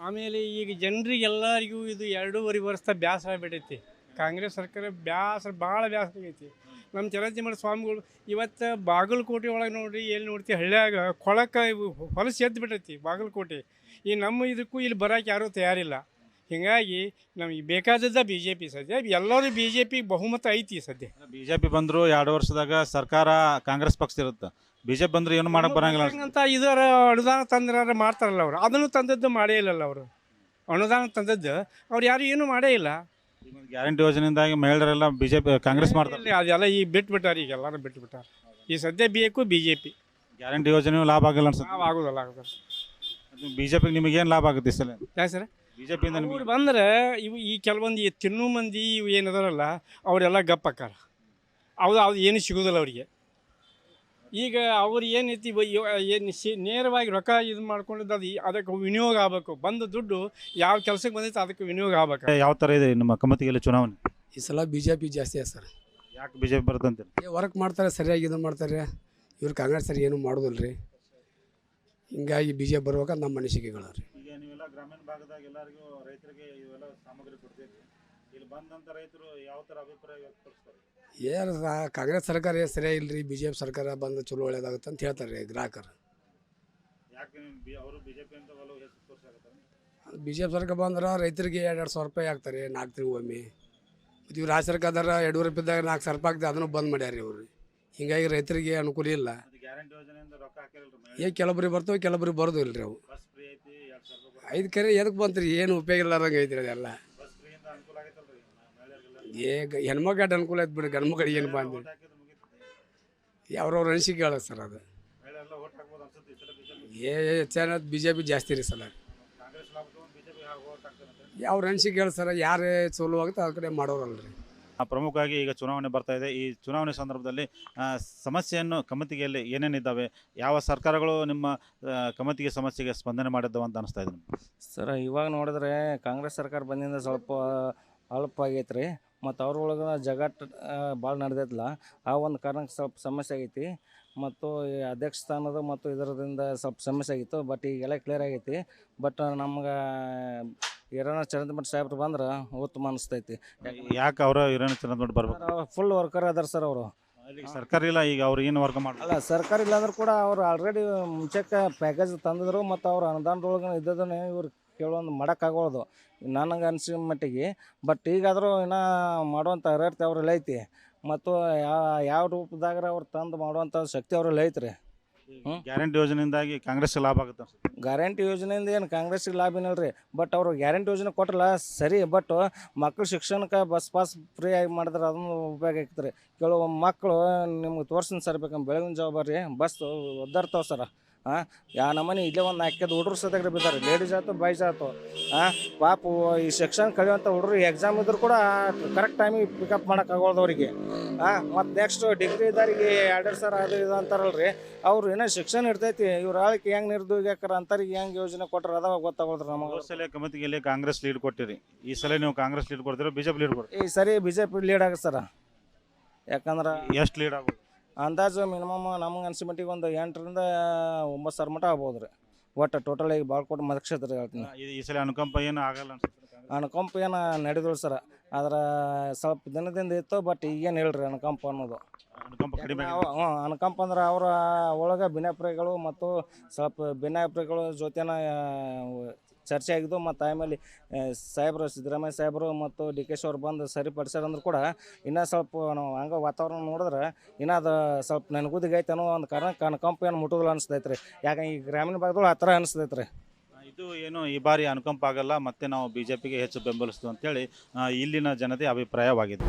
ಆಮೇಲೆ ಈಗ ಜನರಿಗೆಲ್ಲರಿಗೂ ಇದು 2.5 ವರ್ಷ ಬೇಸರ ಆಗಿಬಿಟ್ಟೈತಿ. ಕಾಂಗ್ರೆಸ್ ಸರ್ಕಾರ ಭಾಳ ಬೇಸರ ಆಗೈತಿ. ನಮ್ಮ ಚಲಂಚಿಮಠ ಸ್ವಾಮಿಗಳು ಇವತ್ತು ಬಾಗಲಕೋಟೆ ಒಳಗೆ ನೋಡ್ರಿ, ಎಲ್ಲಿ ನೋಡ್ತೀವಿ ಹಳ್ಳಿಯಾಗ ಕೊಳಕ್ಕೆ ಹೊಲಸು ಎದ್ದು ಬಿಟ್ಟೈತಿ ಬಾಗಲಕೋಟೆ. ಈ ನಮ್ಮ ಇದಕ್ಕೂ ಇಲ್ಲಿ ಬರೋಕೆ ಯಾರೂ ತಯಾರಿಲ್ಲ. ಹೀಗಾಗಿ ನಮಗೆ ಬೇಕಾದದ್ದ ಬಿ ಜೆ ಪಿ. ಸದ್ಯ ಎಲ್ಲರೂ ಬಿ ಜೆ ಪಿ ಬಹುಮತ ಐತಿ. ಸದ್ಯ ಬಿ ಜೆ ಪಿ ಬಂದರು 2 ವರ್ಷದಾಗ ಸರ್ಕಾರ ಕಾಂಗ್ರೆಸ್ ಪಕ್ಷ ಇರುತ್ತೆ. ಬಿ ಜೆ ಪಿ ಬಂದ್ರೆ ಏನು ಮಾಡಕ್ಕೆ ಬರಂಗಿಲ್ಲ ಅಂತ ಇದರ ಅನುದಾನ ತಂದ್ರೆ ಮಾಡ್ತಾರಲ್ಲ ಅವರು, ಅದನ್ನು ತಂದದ್ದು ಮಾಡೇ ಇಲ್ಲಲ್ಲ. ಅವರು ಅನುದಾನ ತಂದದ್ದು ಅವ್ರು ಯಾರು ಏನೂ ಮಾಡೇ ಇಲ್ಲ. ಗ್ಯಾರಂಟಿ ಯೋಜನೆಯಿಂದಾಗಿ ಮಹಿಳೆಯರೆಲ್ಲ ಬಿ ಜೆ ಪಿ ಕಾಂಗ್ರೆಸ್ ಮಾಡ್ತಾರೆ. ಅದೆಲ್ಲ ಈಗ ಬಿಟ್ಬಿಟ್ಟಾರೆ, ಈಗ ಎಲ್ಲರೂ ಬಿಟ್ಬಿಟ್ಟಾರೆ. ಈ ಸದ್ಯ ಬೇಕು ಬಿ ಜೆ ಪಿ. ಗ್ಯಾರಂಟಿ ಯೋಜನೆ ಲಾಭ ಆಗಿಲ್ಲ ಅನ್ಸುತ್ತೆ. ಆಗೋದಲ್ಲ. ಬಿ ಜೆ ಪಿಗೆ ನಿಮಗೇನು ಲಾಭ ಆಗುತ್ತೆ ಈ ಸಲ? ಯಾಕೆ ಸರ್? ಬಿ ಜೆ ಪಿಯಿಂದ ಅವ್ರು ಬಂದ್ರೆ ಈ ಕೆಲವೊಂದು ತಿನ್ನೋ ಮಂದಿ ಇವು ಏನದಾರಲ್ಲ ಅವರೆಲ್ಲ ಗಪ್ಪಕ್ಕಾರ. ಅದು ಏನು ಸಿಗೋದಿಲ್ಲ ಅವರಿಗೆ. ಈಗ ಅವ್ರು ಏನೈತಿ ಏನು ನೇರವಾಗಿ ರೊಕ್ಕ ಇದು ಮಾಡ್ಕೊಂಡಿದ್ದು ಅದಕ್ಕೆ ವಿನಿಯೋಗ ಆಗಬೇಕು. ಬಂದ ದುಡ್ಡು ಯಾವ ಕೆಲಸಕ್ಕೆ ಬಂದೈತೆ ಅದಕ್ಕೆ ವಿನಿಯೋಗ ಆಗ್ಬೇಕು. ಯಾವ ಥರ ಇದೆ ನಿಮ್ಮ ಕಮತಿಗೆಲ್ಲ ಚುನಾವಣೆ? ಈ ಸಲ ಬಿ ಜೆ ಪಿ ಜಾಸ್ತಿ ಇದೆ ಸರ್. ಯಾಕೆ ಬಿ ಜೆ ಪಿ ಬರ್ತಂತೆ? ವರ್ಕ್ ಮಾಡ್ತಾರೆ, ಸರಿಯಾಗಿ ಇದು ಮಾಡ್ತಾರೆ. ಇವ್ರು ಕಾಂಗ್ರೆಸ್ ಸರಿ ಏನೂ ಮಾಡೋದಿಲ್ಲ ರೀ. ಹಿಂಗಾಗಿ ಬಿ ಜೆ ಪಿ ಬರ್ಬೇಕಂತ ನಮ್ಮ ಅನಿಸಿಕೆಗಳು ರೀ. ಈಗ ನೀವೆಲ್ಲ ಗ್ರಾಮೀಣ ಭಾಗದಾಗ ಎಲ್ಲರಿಗೂ ರೈತರಿಗೆ ಇವೆಲ್ಲ ಸಾಮಗ್ರಿ ಕೊಡ್ತೀರಿ. ಇಲ್ಲಿ ಬಂದಂಥ ರೈತರು ಯಾವ ಥರ ಅಭಿಪ್ರಾಯ ವ್ಯಕ್ತಪಡಿಸ್ತಾರೆ? ಏನು ಕಾಂಗ್ರೆಸ್ ಸರ್ಕಾರ ಸರಿಯಾಗಿ ಇಲ್ಲ ರೀ, ಬಿ ಜೆ ಪಿ ಸರ್ಕಾರ ಬಂದು ಚಲೋ ಒಳ್ಳೇದಾಗುತ್ತೆ ಅಂತ ಹೇಳ್ತಾರೆ ರೀ ಗ್ರಾಹಕರು. ಯಾಕೆ ಅವರು ಬಿ ಜೆ ಪಿ ಅಂತ ಒಲವು ಹೆಚ್ಚು ತೋರಿಸಾಗತ್ತಾರೆ? ಬಿ ಜೆ ಪಿ ಸರ್ಕಾರ ಬಂದ್ರೆ ರೈತರಿಗೆ 2,000 ರೂಪಾಯಿ ಹಾಕ್ತಾರೆ 4 ತಿಂಗಳಿಗೊಮ್ಮೆ. ಮತ್ತು ಇವ್ರು ರಾಜ್ಯ ಸರ್ಕಾರದಾರ 2,000 ರೂಪಾಯಿದಾಗ 4,000 ರೂಪಾಯಿ ಆಗ್ತದೆ, ಅದನ್ನು ಬಂದ್ ಮಾಡ್ಯಾರ ಇವರು. ಹಿಂಗಾಗಿ ರೈತರಿಗೆ ಅನುಕೂಲ ಇಲ್ಲ. ಗ್ಯಾರಂಟಿ ಯೋಜನೆಯಿಂದ ರೊಕ್ಕ ಹಾಕಿರಲ್ರಿ? ಕೆಲವೊಬ್ರಿಗೆ ಬರ್ತವೆ, ಕೆಲವೊಬ್ರಿಗೆ ಬರೋದು ಇಲ್ಲ ರೀ. ಅವು ಬಸ್ ಫ್ರೀ ಐತಿ 2,000 ರೂಪಾಯಿ. 5 ಕರೆ ಎದಕ್ಕೆ ಬಂತು ರೀ? ಏನು ಉಪಯೋಗ ಇಲ್ಲಾರಂಗೆ ಐತಿ ಅದೆಲ್ಲ. ಬಸ್ ಫ್ರೀಯಿಂದ ಅನುಕೂಲ ಆಗೈತಲ್ರಿ ಹೆಣ್ಮಕ್ಳು ಅನುಕೂಲ ಆಯ್ತು ಬಿಡಿ, ಗಂಡು ಮಕ್ಕಳಿಗೆ ಏನು ಬಂದು ಅವ್ರವ್ರ ಅನಿಸಿಕೆ ಹೇಳೋದು ಸರ್. ಅದು ಚೆನ್ನಾಗಿ ಬಿ ಜೆ ಪಿ ಜಾಸ್ತಿ ರೀ ಸಲ. ಅವ್ರ ಅನಿಸಿಕೆ ಹೇಳಿ ಸರ್, ಯಾರೇ ಸೋಲು ಆಗುತ್ತೆ ಆ ಕಡೆ ಮಾಡೋರಲ್ರಿ. ಪ್ರಮುಖವಾಗಿ ಈಗ ಚುನಾವಣೆ ಬರ್ತಾ ಇದೆ. ಈ ಚುನಾವಣೆ ಸಂದರ್ಭದಲ್ಲಿ ಸಮಸ್ಯೆಯನ್ನು ಕಮತಿಗೆಯಲ್ಲಿ ಏನೇನಿದ್ದಾವೆ, ಯಾವ ಸರ್ಕಾರಗಳು ನಿಮ್ಮ ಕಮತಿಗೆ ಸಮಸ್ಯೆಗೆ ಸ್ಪಂದನೆ ಮಾಡಿದ್ದಾವೆ ಅಂತ ಅನಿಸ್ತಾ ಇದೆ ಸರ್? ಇವಾಗ ನೋಡಿದ್ರೆ ಕಾಂಗ್ರೆಸ್ ಸರ್ಕಾರ ಬಂದಿಂದ ಸ್ವಲ್ಪ ಅಲ್ಪ ಆಗೈತೆ ರೀ. ಮತ್ತು ಅವ್ರೊಳಗೆ ಜಗತ್ತು ಭಾಳ ನಡೆದೈತಲ್ಲ, ಆ ಒಂದು ಕಾರಣಕ್ಕೆ ಸ್ವಲ್ಪ ಸಮಸ್ಯೆ ಆಗೈತಿ. ಮತ್ತು ಈ ಅಧ್ಯಕ್ಷ ಸ್ಥಾನದ ಮತ್ತು ಇದರಿಂದ ಸ್ವಲ್ಪ ಸಮಸ್ಯೆ ಆಗಿತ್ತು. ಬಟ್ ಈಗೆಲ್ಲ ಕ್ಲಿಯರ್ ಆಗೈತಿ. ಬಟ್ ನಮ್ಗೆ ಹಿರಣ್ಣ ಚಂದ್ರಮಠ ಸಾಹೇಬ್ರು ಬಂದ್ರೆ ಉತ್ತಮ ಅನಿಸ್ತೈತಿ. ಯಾಕೆ ಅವರು ಹಿರಣ್ಣ ಚಂದ್ರಮಠ ಬರ್ಬೇಕು? ಫುಲ್ ವರ್ಕರ್ ಅದಾರ ಸರ್ ಅವರು. ಸರ್ಕಾರ ಇಲ್ಲ, ಈಗ ಅವ್ರು ಏನು ವರ್ಕ್ ಮಾಡಲ್ಲ. ಅಲ್ಲ, ಸರ್ಕಾರ ಇಲ್ಲಾಂದ್ರೂ ಕೂಡ ಅವ್ರು ಆಲ್ರೆಡಿ ಮುಂಚೆಕ್ಕೆ ಪ್ಯಾಕೇಜ್ ತಂದಿದ್ರು. ಮತ್ತು ಅವ್ರು ಅನುದಾನದೊಳಗೆ ಇದ್ದದನ್ನೇ ಇವ್ರು ಕೇಳೊಂದು ಮಾಡೋಕ್ಕಾಗೋದು ನನಗೆ ಅನಿಸಿದ ಮಟ್ಟಿಗೆ. ಬಟ್ ಈಗಾದರೂ ಇನ್ನೂ ಮಾಡುವಂಥ ಅರ್ಹತೆ ಅವ್ರಲ್ಲಿ ಐತಿ. ಮತ್ತು ಯಾವ ರೂಪದಾಗ ಅವ್ರು ತಂದು ಮಾಡುವಂಥ ಶಕ್ತಿ ಅವ್ರಲ್ಲಿ ಐತ್ರಿ. ಗ್ಯಾರಂಟಿ ಯೋಜನೆಯಿಂದಾಗಿ ಕಾಂಗ್ರೆಸ್ ಲಾಭ ಆಗುತ್ತೆ? ಗ್ಯಾರಂಟಿ ಯೋಜನೆಯಿಂದ ಏನು ಕಾಂಗ್ರೆಸ್ಸಿಗೆ ಲಾಭ ಏನಿಲ್ಲ ರೀ. ಬಟ್ ಅವರು ಗ್ಯಾರಂಟಿ ಯೋಜನೆ ಕೊಟ್ಟಲ್ಲ ಸರಿ. ಬಟ್ ಮಕ್ಳು ಶಿಕ್ಷಣಕ್ಕೆ ಬಸ್ ಪಾಸ್ ಫ್ರೀ ಆಗಿ ಮಾಡಿದ್ರೆ ಅದನ್ನು ಉಪಯೋಗ ಆಗ್ತದೆ ರೀ. ಕೆಲವು ಮಕ್ಕಳು ನಿಮ್ಗೆ ತೋರ್ಸಿನ ಸರ್ ಬೇಕಂದ್ರೆ ಬೆಳಗಿನ ಜಾವ ಬರ್ರಿ ಬಸ್ ಒದ್ದಾಡ್ತಾವೆ ಸರ್. ಯಾವ ನಮ್ಮನೆ ಇಲ್ಲೇ ಒಂದು 4 ಹುಡುಗರು ಸದ್ಯಾಗ್ರೆ ಬಿದ್ದಾರೆ, ಲೇಡೀಸ್ ಆಯ್ತು ಬಾಯ್ಸ್ ಆಯ್ತು. ಪಾಪು ಈ ಶಿಕ್ಷಣ ಕಲಿಯುವಂಥ ಹುಡುಗರು ಎಕ್ಸಾಮ್ ಇದ್ರು ಕೂಡ ಕರೆಕ್ಟ್ ಟೈಮಿಗೆ ಪಿಕಪ್ ಮಾಡೋಕ್ಕಾಗೋದು ಅವರಿಗೆ. ಮತ್ತು ನೆಕ್ಸ್ಟ್ ಡಿಗ್ರಿ ಇದ್ದವ್ರಿಗೆ 2 ಸಾವಿರ ಅದು ಇದು ಅಂತಾರಲ್ರಿ, ಅವ್ರು ಏನೋ ಶಿಕ್ಷಣ ಇರ್ತೈತಿ. ಇವ್ರ ಆಳಿಕೆ ಹೆಂಗೆ ನಿರ್ದೋಗ್ಯಾಕಾರ ಅಂತಾರಿಗೆ ಹೆಂಗೆ ಯೋಜನೆ ಕೊಟ್ಟರೆ ಅದಾಗ ಗೊತ್ತಾಗೋದ್ರಿ ನಮಗೆ. ಸಲ ಕಮಿಟಿಯಲ್ಲಿ ಕಾಂಗ್ರೆಸ್ ಲೀಡ್ ಕೊಟ್ಟಿರಿ, ಈ ಸಲ ನೀವು ಕಾಂಗ್ರೆಸ್ ಲೀಡ್ ಕೊಡ್ತೀರೋ ಬಿ ಜೆ ಪಿ ಲೀಡ್ ಕೊಡ್ತೀರಿ? ಈ ಸರಿ ಬಿ ಜೆ ಪಿ ಲೀಡ್ ಆಗುತ್ತೆ ಸರ್. ಯಾಕಂದ್ರೆ ಎಷ್ಟು ಲೀಡ್ ಆಗೋದು ಅಂದಾಜು ಮಿನಿಮಮ್ ನಮ್ಗೆ ಅನ್ಸಿ ಮಟ್ಟಿಗೆ ಒಂದು 8ರಿಂದ 9 ಸಾವಿರ ಮಟ್ಟ ಆಗ್ಬೋದು ರೀ. ಒಟ್ಟು ಟೋಟಲಾಗಿ ಬಾಳ್ಕೋಟೆ ಮತಕ್ಷೇತ್ರ ಹೇಳ್ತೀನಿ. ಈ ಸಲ ಅನುಕಂಪ ಏನು ಆಗಲ್ಲ ಅನ್ಸುತ್ತೆ? ಅನುಕಂಪ ಏನು ನಡೆದಳು ಸರ್. ಆದ್ರೆ ಸ್ವಲ್ಪ ದಿನದಿಂದ ಇತ್ತು. ಬಟ್ ಈಗೇನು ಹೇಳ್ರಿ ಅನುಕಂಪ ಅನ್ನೋದು. ಅನುಕಂಪ ಕಡಿಮೆ. ಅನುಕಂಪ ಅಂದ್ರೆ ಅವರ ಒಳಗೆ ಭಿನ್ನಾಭಿಪ್ರಾಯಗಳು ಮತ್ತು ಸ್ವಲ್ಪ ಭಿನ್ನಾಭಿಪ್ರಾಯಗಳು ಜೊತೆನ ಚರ್ಚೆ ಆಗಿದ್ದು. ಮತ್ತು ಆಮೇಲೆ ಸಾಹೇಬರು ಸಿದ್ದರಾಮಯ್ಯ ಸಾಹೇಬರು ಮತ್ತು ಡಿ ಕೆ ಶಿ ಅವ್ರು ಬಂದು ಸರಿಪಡಿಸ್ಯಾರಂದ್ರೂ ಕೂಡ ಇನ್ನೂ ಸ್ವಲ್ಪ ನಾವು ಹಂಗೆ ವಾತಾವರಣ ನೋಡಿದ್ರೆ ಇನ್ನೂ ಅದು ಸ್ವಲ್ಪ ನೆನಗುದಿಗೆ ಐತೆ ಅನ್ನೋ ಒಂದು ಕಾರಣಕ್ಕೆ ಅನುಕಂಪ ಏನು ಮುಟ್ಟೋದಿಲ್ಲ ಅನಿಸ್ತೈತೆ ರೀ. ಯಾಕಂದ್ರೆ ಈ ಗ್ರಾಮೀಣ ಭಾಗದೊಳಗೆ ಆ ಥರ ಅನಿಸ್ತೈತೆ ರೀ. ಇದು ಏನು ಈ ಬಾರಿ ಅನುಕಂಪ ಆಗಲ್ಲ, ಮತ್ತೆ ನಾವು ಬಿ ಜೆ ಪಿಗೆ ಹೆಚ್ಚು ಬೆಂಬಲಿಸ್ತೀವಿ ಅಂತೇಳಿ ಇಲ್ಲಿನ ಜನತೆ ಅಭಿಪ್ರಾಯವಾಗಿದೆ.